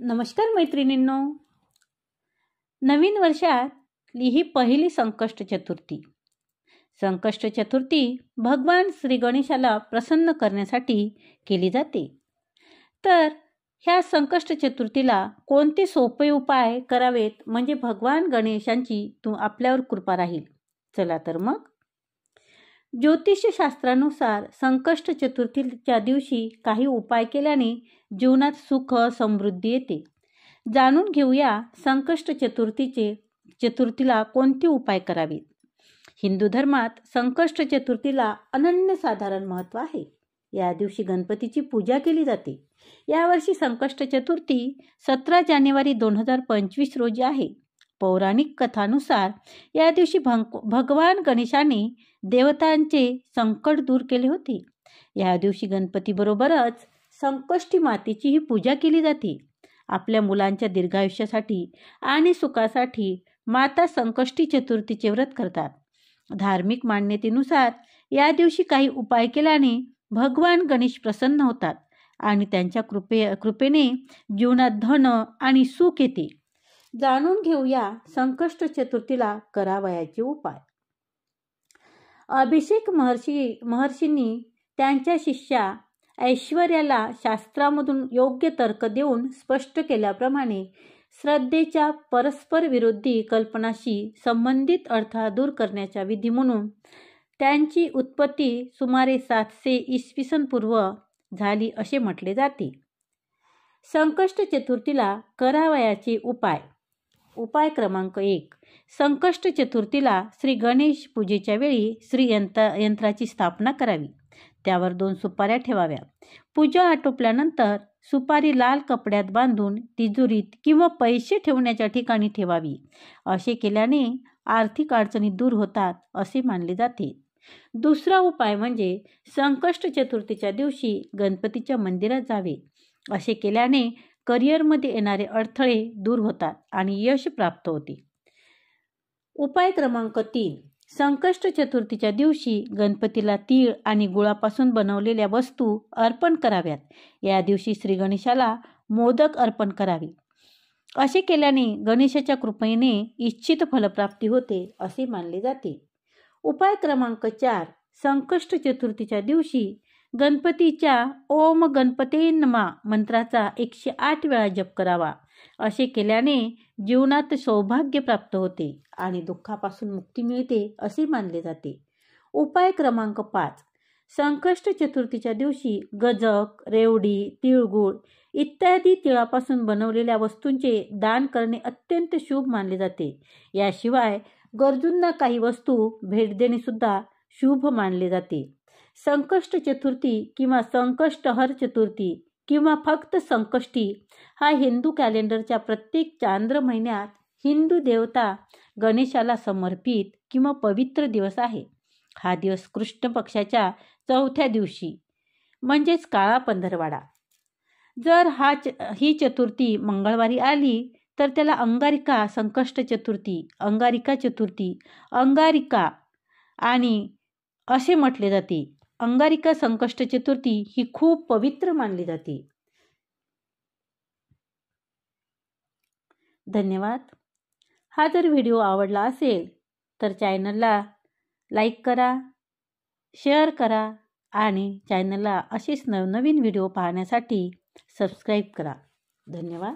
नमस्कार मैत्रिणींनो, नवीन वर्षातली ही पहिली संकष्ट चतुर्थी. संकष्ट चतुर्थी भगवान श्री गणेशाला प्रसन्न करण्यासाठी केली जाते. तर ह्या संकष्ट चतुर्थीला कोणते सोपे उपाय करावेत म्हणजे भगवान गणेशांची आपल्यावर कृपा राहील? चला तर मग, ज्योतिषशास्त्रानुसार संकष्ट चतुर्थीच्या दिवशी काही उपाय केल्याने जीवनात सुख समृद्धी येते. जाणून घेऊया संकष्ट चतुर्थीला कोणते उपाय करावेत. हिंदू धर्मात संकष्ट चतुर्थीला अनन्यसाधारण महत्त्व आहे. या दिवशी गणपतीची पूजा केली जाते. यावर्षी संकष्ट चतुर्थी 17 जानेवारी 2025 रोजी आहे. पौराणिक कथानुसार या दिवशी भगवान गणेशाने देवतांचे संकट दूर केले होते. या दिवशी गणपतीबरोबरच संकष्टी मातेचीही पूजा केली जाते. आपल्या मुलांच्या दीर्घायुष्यासाठी आणि सुखासाठी माता संकष्टी चतुर्थीचे व्रत करतात. धार्मिक मान्यतेनुसार या दिवशी काही उपाय केल्याने भगवान गणेश प्रसन्न होतात आणि त्यांच्या कृपेने जीवनात धन आणि सुख येते. जाणून घेऊया संकष्ट चतुर्थीला करावयाचे उपाय. अभिषेक महर्षींनी त्यांच्या शिष्या ऐश्वर्याला शास्त्रामधून योग्य तर्क देऊन स्पष्ट केल्याप्रमाणे श्रद्धेच्या परस्पर विरोधी कल्पनाशी संबंधित अडथळा दूर करण्याच्या विधी म्हणून त्यांची उत्पत्ती सुमारे 700 इसवी सन पूर्व झाली असे म्हटले जाते. संकष्ट चतुर्थीला करावयाचे उपाय. उपाय क्रमांक 1. संकष्ट चतुर्थीला श्री गणेश पूजेच्या वेळी यंत्राची स्थापना करावी. त्यावर 2 सुपाऱ्या ठेवाव्या. पूजा आटोपल्यानंतर सुपारी लाल कपड्यात बांधून तिजोरीत किंवा पैसे ठेवण्याच्या ठिकाणी ठेवावी. असे केल्याने आर्थिक अडचणी दूर होतात असे मानले जाते. दुसरा उपाय म्हणजे संकष्ट चतुर्थीच्या दिवशी गणपतीच्या मंदिरात जावे. असे केल्याने करिअरमध्ये येणारे अडथळे दूर होतात आणि यश प्राप्त होते. उपाय क्रमांक 3. संकष्ट चतुर्थीच्या दिवशी गणपतीला तीळ आणि गुळापासून बनवलेल्या वस्तू अर्पण कराव्यात. या दिवशी श्री गणेशाला मोदक अर्पण करावे. असे केल्याने गणेशाच्या कृपेने इच्छित फलप्राप्ती होते असे मानले जाते. उपाय क्रमांक 4. संकष्ट चतुर्थीच्या दिवशी गणपतीच्या ओम गणपते नमः मंत्राचा 108 वेळा जप करावा. असे केल्याने जीवनात सौभाग्य प्राप्त होते आणि दुःखापासून मुक्ती मिळते असे मानले जाते. उपाय क्रमांक 5. संकष्ट चतुर्थीच्या दिवशी गजक, रेवडी, तिळगुळ इत्यादी तिळापासून बनवलेल्या वस्तूंचे दान करणे अत्यंत शुभ मानले जाते. याशिवाय गरजूंना काही वस्तू भेट देणे सुद्धा शुभ मानले जाते. संकष्ट चतुर्थी किंवा संकष्टहर चतुर्थी किंवा फक्त संकष्टी हा हिंदू कॅलेंडरच्या प्रत्येक चांद्र महिन्यात हिंदू देवता गणेशाला समर्पित किंवा पवित्र दिवस आहे. हा दिवस कृष्ण पक्षाच्या 4थ्या दिवशी म्हणजेच काळा पंधरवाडा. जर ही चतुर्थी मंगळवारी आली तर त्याला अंगारिका संकष्ट चतुर्थी, अंगारिका चतुर्थी, अंगारिका आणि असे म्हटले जाते. अंगारिका संकष्ट चतुर्थी ही खूप पवित्र मानली जाते. धन्यवाद. हा जर व्हिडिओ आवडला असेल तर चॅनलला लाईक करा, शेअर करा आणि चॅनलला असेच नवनवीन व्हिडिओ पाहण्यासाठी सबस्क्राईब करा. धन्यवाद.